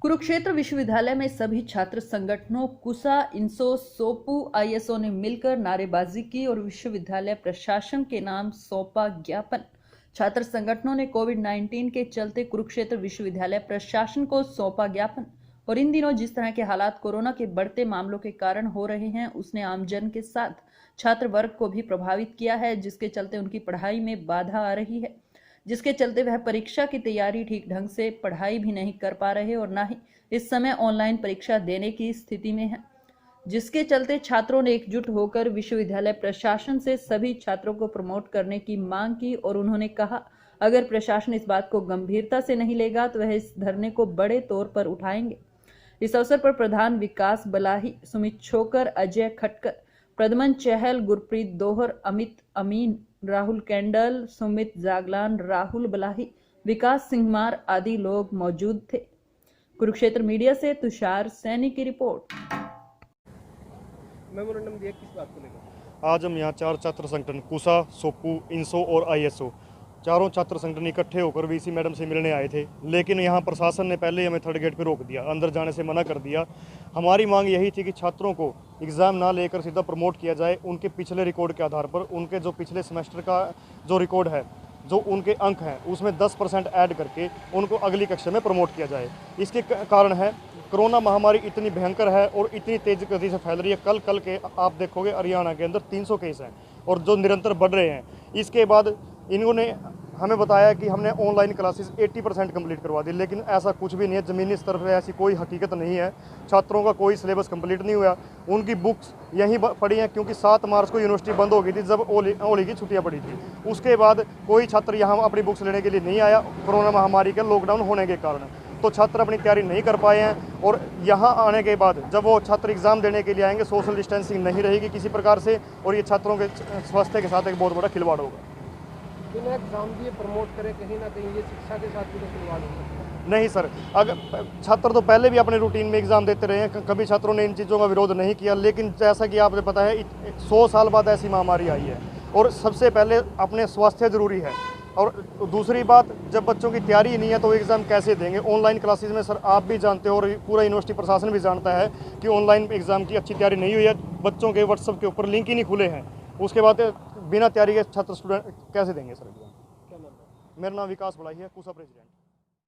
कुरुक्षेत्र विश्वविद्यालय में सभी छात्र संगठनों कुसा, इंसो, सोपू, आईएसओ ने मिलकर नारेबाजी की और विश्वविद्यालय प्रशासन के नाम सौंपा ज्ञापन। छात्र संगठनों ने कोविड-19 के चलते कुरुक्षेत्र विश्वविद्यालय प्रशासन को सौंपा ज्ञापन। और इन दिनों जिस तरह के हालात कोरोना के बढ़ते मामलों के कारण हो रहे हैं, उसने आमजन के साथ छात्र वर्ग को भी प्रभावित किया है, जिसके चलते उनकी पढ़ाई में बाधा आ रही है, जिसके चलते वह परीक्षा की तैयारी ठीक ढंग से पढ़ाई भी नहीं कर पा रहे और ना ही इस समय ऑनलाइन परीक्षा देने की स्थिति में है, जिसके चलते छात्रों ने एकजुट होकर विश्वविद्यालय प्रशासन से सभी छात्रों को प्रमोट करने की मांग की। और उन्होंने कहा, अगर प्रशासन इस बात को गंभीरता से नहीं लेगा तो वह इस धरने को बड़े तौर पर उठाएंगे। इस अवसर पर प्रधान विकास बलाही, सुमित छोकर, अजय खटकर, प्रदमन चहल, गुरप्रीत दोहर, अमित अमीन, राहुल कैंडल, सुमित जागलान, राहुल बलाही, विकास सिंहमार आदि लोग मौजूद थे। कुरुक्षेत्र मीडिया से तुषार सैनी की रिपोर्ट। मेमोरेंडम दिया किस बात को लेकर? आज हम यहाँ 4 छात्र संगठन कुसा, सोपू, इंसो और आईएसओ चारों छात्र संगठन इकट्ठे होकर वीसी मैडम से मिलने आए थे, लेकिन यहाँ प्रशासन ने पहले ही हमें थर्ड गेट पर रोक दिया, अंदर जाने से मना कर दिया। हमारी मांग यही थी कि छात्रों को एग्ज़ाम ना लेकर सीधा प्रमोट किया जाए। उनके पिछले रिकॉर्ड के आधार पर, उनके जो पिछले सेमेस्टर का जो रिकॉर्ड है, जो उनके अंक हैं, उसमें 10% ऐड करके उनको अगली कक्षा में प्रमोट किया जाए। इसके कारण है कोरोना महामारी इतनी भयंकर है और इतनी तेज गति से फैल रही है। कल के आप देखोगे हरियाणा के अंदर 300 केस हैं और जो निरंतर बढ़ रहे हैं। इसके बाद इन्होंने हमें बताया कि हमने ऑनलाइन क्लासेस 80% कंप्लीट करवा दी, लेकिन ऐसा कुछ भी नहीं है। ज़मीनी स्तर पर ऐसी कोई हकीकत नहीं है। छात्रों का कोई सिलेबस कंप्लीट नहीं हुआ। उनकी बुक्स यहीं पड़ी हैं, क्योंकि 7 मार्च को यूनिवर्सिटी बंद हो गई थी, जब होली की छुट्टियां पड़ी थी। उसके बाद कोई छात्र यहाँ अपनी बुक्स लेने के लिए नहीं आया, कोरोना महामारी के लॉकडाउन होने के कारण। तो छात्र अपनी तैयारी नहीं कर पाए हैं। और यहाँ आने के बाद जब वो छात्र एग्ज़ाम देने के लिए आएंगे, सोशल डिस्टेंसिंग नहीं रहेगी किसी प्रकार से, और ये छात्रों के स्वास्थ्य के साथ एक बहुत बड़ा खिलवाड़ होगा। बिना एग्जाम दिए प्रमोट करें, कहीं ना कहीं ये शिक्षा के साथ भी तो खिलवाड़ हो सकता है। नहीं सर, अगर छात्र तो पहले भी अपने रूटीन में एग्ज़ाम देते रहे हैं, कभी छात्रों ने इन चीज़ों का विरोध नहीं किया। लेकिन जैसा कि आपको पता है, 100 साल बाद ऐसी महामारी आई है और सबसे पहले अपने स्वास्थ्य जरूरी है। और दूसरी बात, जब बच्चों की तैयारी नहीं है तो एग्ज़ाम कैसे देंगे? ऑनलाइन क्लासेस में सर आप भी जानते हो और पूरा यूनिवर्सिटी प्रशासन भी जानता है कि ऑनलाइन एग्ज़ाम की अच्छी तैयारी नहीं हुई है। बच्चों के व्हाट्सएप के ऊपर लिंक ही नहीं खुले हैं। उसके बाद बिना तैयारी के छात्र स्टूडेंट कैसे देंगे सर एग्ज़ाम? क्या नाम है? मेरा नाम विकास बलाही है, कुसा प्रेसिडेंट।